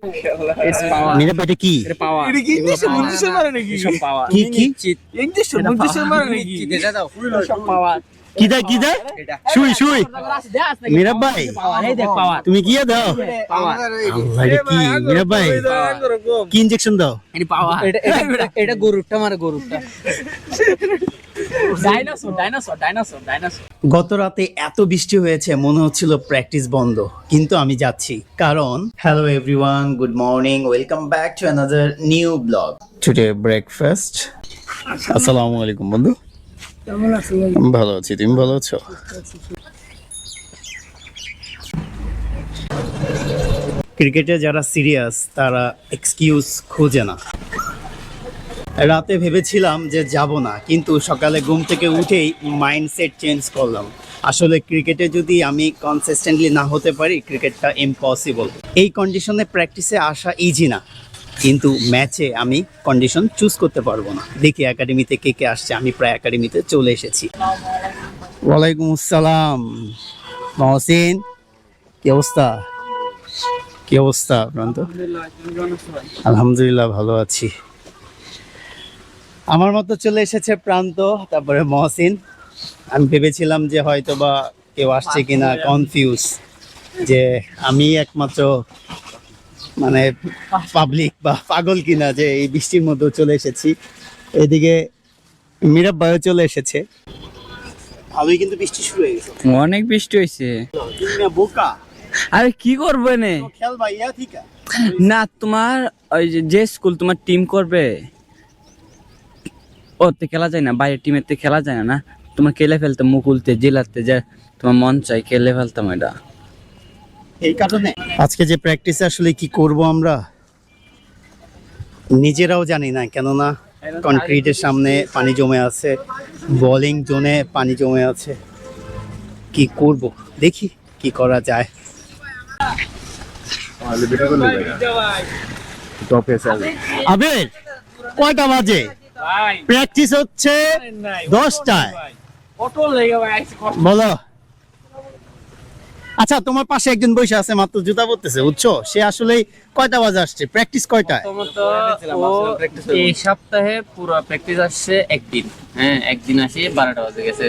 মেরা ভাই এটা কি? এটা কি ইংলিশে বলতেছে মারে নাকি? কি কি ইংলিশে বলতেছে মারে নাকি? কি দেয় কি দেয়? শুই শুই মেরা ভাই তুমি কি দাও? আল্লাহ এটা কি মেরা ভাই? কি ইনজেকশন দাও? এটা গরুরটা মারে গরুরটা গত রাতে এত বৃষ্টি হয়েছে মনে হচ্ছিল প্র্যাকটিস বন্ধ, কিন্তু আমি যাচ্ছি কারণ hello everyone, good morning, welcome back to another new blog. Today breakfast. আসসালামু আলাইকুম বন্ধু, ভালো আছি, তুমি ভালো আছো? ক্রিকেটে যারা সিরিয়াস তারা এক্সকিউজ খোঁজে না। রাতে ভেবেছিলাম যে যাব না, কিন্তু সকালে ঘুম থেকে উঠেই মাইন্ডসেট চেঞ্জ করলাম। আসলে ক্রিকেটে যদি আমি কনসিস্টেন্টলি না হতে পারি, ক্রিকেটটা ইম্পসিবল। এই কন্ডিশনে প্র্যাকটিসে আসা ইজি না, কিন্তু ম্যাচে আমি কন্ডিশন চুজ করতে পারবো না। দেখি একাডেমিতে কে কে আসছে, আমি প্রায় একাডেমিতে চলে এসেছি। ওয়ালাইকুম আসসালাম মহসিন, কি অবস্থা? কি অবস্থা প্রান্ত? আলহামদুলিল্লাহ ভালো আছি। আমার মতো চলে এসেছে প্রান্ত, তারপরে মহসিন। আমি ভেবেছিলাম যে হয়তো বা কেউ আসছে কিনা, কনফিউজ যে আমি একমাত্র মানে পাবলিক বা পাগল কিনা যে এই বৃষ্টির মধ্যে চলে এসেছি। এদিকে মীরাব ভাইও চলে এসেছে। ভালোই কিন্তু বৃষ্টি শুরু হয়ে গেছে, অনেক বৃষ্টি হয়েছে। বোকা আরে কি করবে নে খেল ভাইয়া, ঠিক আছে না? তোমার ওই যে স্কুল তোমার টিম করবে, ওতে খেলা যায় না, বাইরের টিমের তে খেলা যায় না। তোমার খেলে ফেলতে, মুকুলতে, জেলাতে যে তোমার মন চাই খেলে ফেলতাম এটা। এই কারণে আজকে যে প্র্যাকটিসে আসলে কি করব আমরা নিজেরাও জানি না, কেননা কনক্রিটের সামনে পানি জমে আছে, বোলিং জোনে পানি জমে আছে। কি করব, দেখি কি করা যায়। আবের কয়টা বাজে? প্র্যাকটিস হচ্ছে 10টায়। বলো। আচ্ছা, তোমার পাশে একজন বসে আছে, মাত্র জুতা পরতেছে, বুঝছো? সে আসলে কয়টা বাজে আসছে? প্র্যাকটিস কয়টায়? এই সপ্তাহে পুরো প্র্যাকটিস আসছে একদিন। হ্যাঁ, একদিন আসে 12টা বাজে গেছে।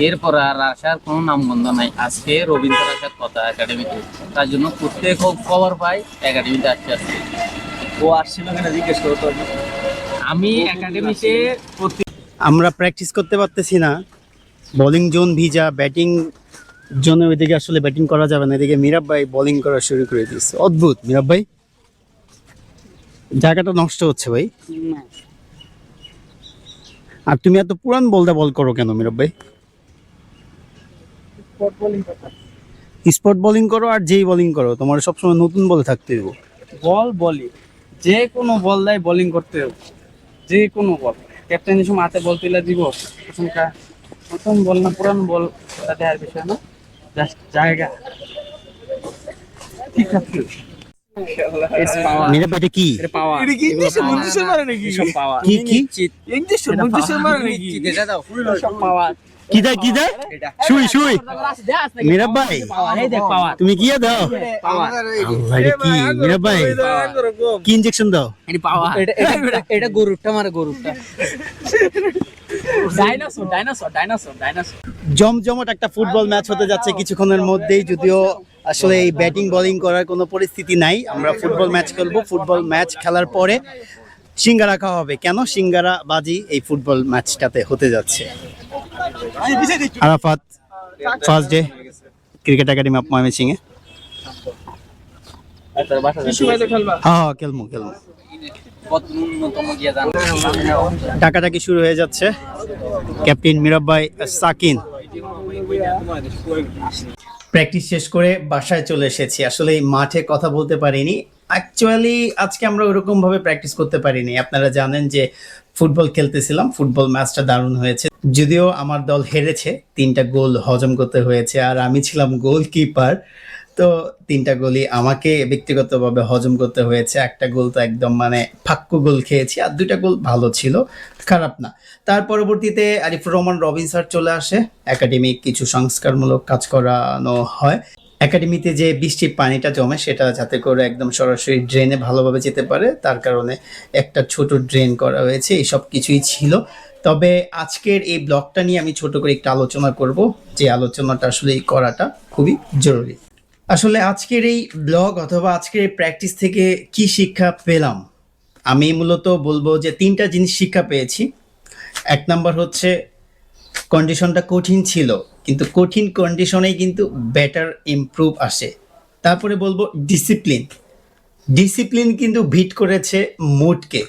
এরপর আর আসার কোনো নামগন্ধ নাই। আজকে রবীন্দ্র আসার কথা একাডেমিতে, তার জন্য প্রত্যেক খবর পাই একাডেমিতে আসছে। ও আসছিল কিনা জিজ্ঞেস করতো। আমি একাডেমিতে আমরা প্র্যাকটিস করতে পারতেছি না, বোলিং জোন ভিজা, ব্যাটিং জোনে ওইদিকে আসলে ব্যাটিং করা যাবে না। এদিকে মীরাব ভাই বোলিং করা শুরু করে দিয়েছে। অদ্ভুত মীরাব ভাই, জায়গাটা নষ্ট হচ্ছে ভাই। আর তুমি এত পুরান বলদা বল করো কেন মীরাব ভাই? স্পট বোলিং করো, আর যেই বোলিং করো তোমার সবসময় নতুন বলে থাকতে হবে। বল বলি, যে কোনো বল দেয় বোলিং করতে হবে, যে কোনো বল। ক্যাপ্টেন হিসেবে হাতে বল তুলে দিব, নতুন বল না পুরান বল দেওয়ার বিষয় না, জাস্ট জায়গা ঠিক আছে। মীরাব ভাই এটা কি? এটা কি ইংলিশে বলতেছে মারে নাকি? কি কি ইংলিশে বলতেছে মারে নাকি? কি দেয় কি দেয়? শুই শুই মীরাব ভাই তুমি কি দাও? আল্লাহ এটা কি মীরাব ভাই? কি ইনজেকশন দাও? এটা গরুরটা মারে গরুরটা। জমজমাট একটা ফুটবল ম্যাচ হতে যাচ্ছে কিছুক্ষণের মধ্যেই, যদিও আসলে এই ব্যাটিং বোলিং করার কোনো পরিস্থিতি নাই। আমরা ফুটবল ম্যাচ খেলবো, ফুটবল ম্যাচ খেলার পরে সিঙ্গারা খাওয়া হবে। কেন সিঙ্গারা বাজি এই ফুটবল ম্যাচটাতে হতে যাচ্ছে। Arafat first day cricket academy of Mymensingh এ। হ্যাঁ খেলবো খেলবো। ডাকাডাকি শুরু হয়ে যাচ্ছে। ক্যাপ্টেন মীরাব ভাই, সাকিন। প্র্যাকটিস শেষ করে বাসায় চলে এসেছি। আসলে এই মাঠে কথা বলতে পারিনি। অ্যাকচুয়ালি আজকে আমরা ওরকম ভাবে প্র্যাকটিস করতে পারিনি। আপনারা জানেন যে ফুটবল খেলতেছিলাম, ফুটবল ম্যাচটা দারুণ হয়েছে। যদিও আমার দল হেরেছে, 3টা গোল হজম করতে হয়েছে, আর আমি ছিলাম গোলকিপার, তো 3টা গোলই আমাকে ব্যক্তিগতভাবে হজম করতে হয়েছে। একটা গোল তো একদম মানে ফাক্কু গোল খেয়েছি, আর 2টা গোল ভালো ছিল, খারাপ না। তার পরবর্তীতে আরিফুর রহমান রবিন স্যার চলে আসে, একাডেমিক কিছু সংস্কারমূলক কাজ করানো হয়। একাডেমিতে যে বৃষ্টির পানিটা জমে সেটা যাতে করে একদম সরাসরি ড্রেনে ভালোভাবে যেতে পারে, তার কারণে একটা ছোট ড্রেন করা হয়েছে। এই সব কিছুই ছিল। তবে আজকের এই ব্লগটা নিয়ে আমি ছোট করে একটু আলোচনা করব, যে আলোচনাটা আসলে এই করাটা খুবই জরুরি। আসলে আজকের এই ব্লগ অথবা আজকের এই প্র্যাকটিস থেকে কি শিক্ষা পেলাম, আমি মূলত বলবো যে 3টা জিনিস শিক্ষা পেয়েছি। 1 নাম্বার হচ্ছে কন্ডিশনটা কঠিন ছিল, কিন্তু কঠিন কন্ডিশনেই কিন্তু বেটার ইমপ্রুভ আসে। তারপরে বলবো ডিসিপ্লিন। ডিসিপ্লিন কিন্তু বিট করেছে মুডকে।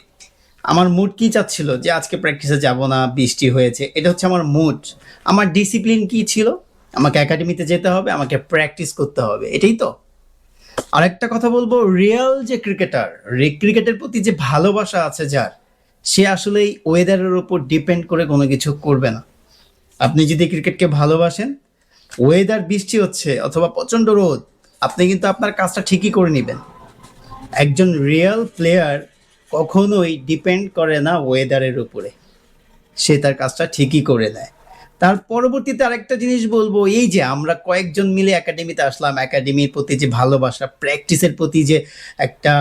আমার মুড কি চাচ্ছিল যে আজকে প্র্যাকটিসে যাব না, বৃষ্টি হয়েছে, এটা হচ্ছে আমার মুড। আমার ডিসিপ্লিন কি ছিল, আমাকে একাডেমিতে যেতে হবে, আমাকে প্র্যাকটিস করতে হবে, এটাই তো। আরেকটা কথা বলবো, রিয়েল যে ক্রিকেটার, ক্রিকেটের প্রতি যে ভালোবাসা আছে যার, সে আসলে এই ওয়েদারের উপর ডিপেন্ড করে কোনো কিছু করবে না। আপনি যদি ক্রিকেটকে ভালোবাসেন, ওয়েদার বৃষ্টি হচ্ছে অথবা প্রচণ্ড রোদ, আপনি কিন্তু আপনার কাজটা ঠিকই করে নেবেন। একজন রিয়েল প্লেয়ার কখনোই ডিপেন্ড করে না ওয়েদারের উপরে, সে তার কাজটা ঠিকই করে নেয়। তার পরবর্তীতে আরেকটা জিনিস বলবো, এই যে আমরা কয়েকজন মিলে একাডেমিতে আসলাম, একাডেমির প্রতি যে ভালোবাসা, প্র্যাকটিসের প্রতি যে একটা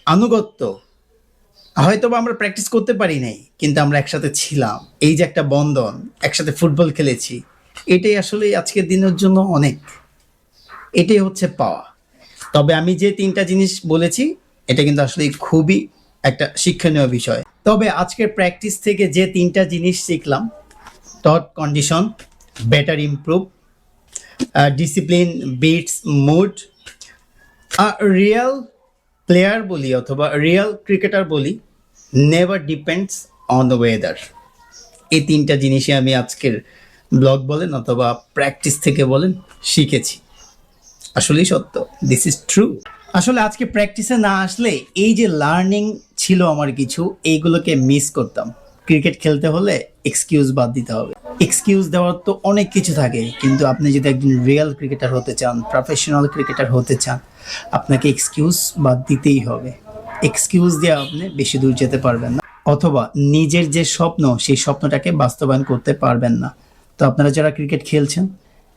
আনুগত্য, হয়তো বা আমরা প্র্যাকটিস করতে পারি নাই, কিন্তু আমরা একসাথে ছিলাম, এই যে একটা বন্ধন, একসাথে ফুটবল খেলেছি, এটাই আসলে আজকের দিনের জন্য অনেক, এটাই হচ্ছে পাওয়া। তবে আমি যে 3টা জিনিস বলেছি, এটা কিন্তু আসলে খুবই একটা শিক্ষণীয় বিষয়। তবে আজকের প্র্যাকটিস থেকে যে 3টা জিনিস শিখলাম, taught condition, better improve, discipline beats mood, real player বলি অথবা রিয়েল ক্রিকেটার বলি, never depends on the weather. এই 3টা জিনিসই আমি আজকের ব্লগ বলেন অথবা প্র্যাকটিস থেকে বলেন শিখেছি। আসলেই সত্য, দিস ইজ ট্রু। আসলে আজকে প্র্যাকটিসে না আসলে এই যে লার্নিং ছিল আমার কিছু, এইগুলোকে মিস করতাম। ক্রিকেট খেলতে হলে এক্সকিউজ বাদ দিতে হবে। এক্সকিউজ দেওয়ার তো অনেক কিছু থাকে, কিন্তু আপনি যদি একজন রিয়েল ক্রিকেটার হতে চান, প্রফেশনাল ক্রিকেটার হতে চান, আপনাকে এক্সকিউজ বাদ দিতেই হবে। এক্সকিউজ দিয়ে আপনি বেশি দূর যেতে পারবেন না, অথবা নিজের যে স্বপ্ন, সেই স্বপ্নটাকে বাস্তবায়ন করতে পারবেন না। তো আপনারা যারা ক্রিকেট খেলছেন,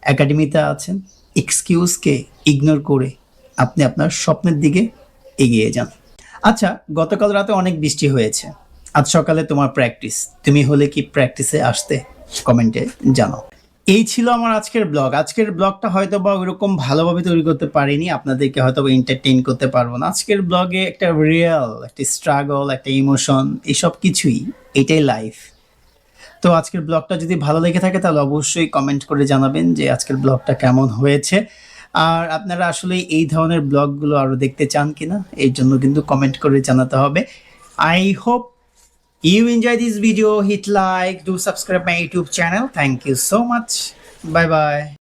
একাডেমিতে আছেন, এক্সকিউজকে ইগনোর করে আপনি আপনার স্বপ্নের দিকে এগিয়ে যান। আচ্ছা, গতকাল রাতে অনেক বৃষ্টি হয়েছে, আজ সকালে তোমার প্র্যাকটিস, তুমি হলে কি প্র্যাকটিসে আসতে? কমেন্টে জানাও। এই ছিল আমার আজকের ব্লগ। আজকের ব্লগটা হয়তো বা ওইরকম ভালোভাবে তৈরি করতে পারিনি, আপনাদেরকে হয়তো বা এন্টারটেইন করতে পারবো না। আজকের ব্লগে একটা রিয়েল, একটা স্ট্রাগল, একটা ইমোশন, এইসব কিছুই, এটাই লাইফ। তো আজকের ব্লগটা যদি ভালো লেগে থাকে তাহলে অবশ্যই কমেন্ট করে জানাবেন যে আজকের ব্লগটা কেমন হয়েছে, আর আপনারা আসলে এই ধরনের ব্লগগুলো আরও দেখতে চান কিনা, এই জন্য কিন্তু কমেন্ট করে জানাতে হবে। I hope you enjoy this video. Hit like, do subscribe my YouTube channel. Thank you so much. Bye bye.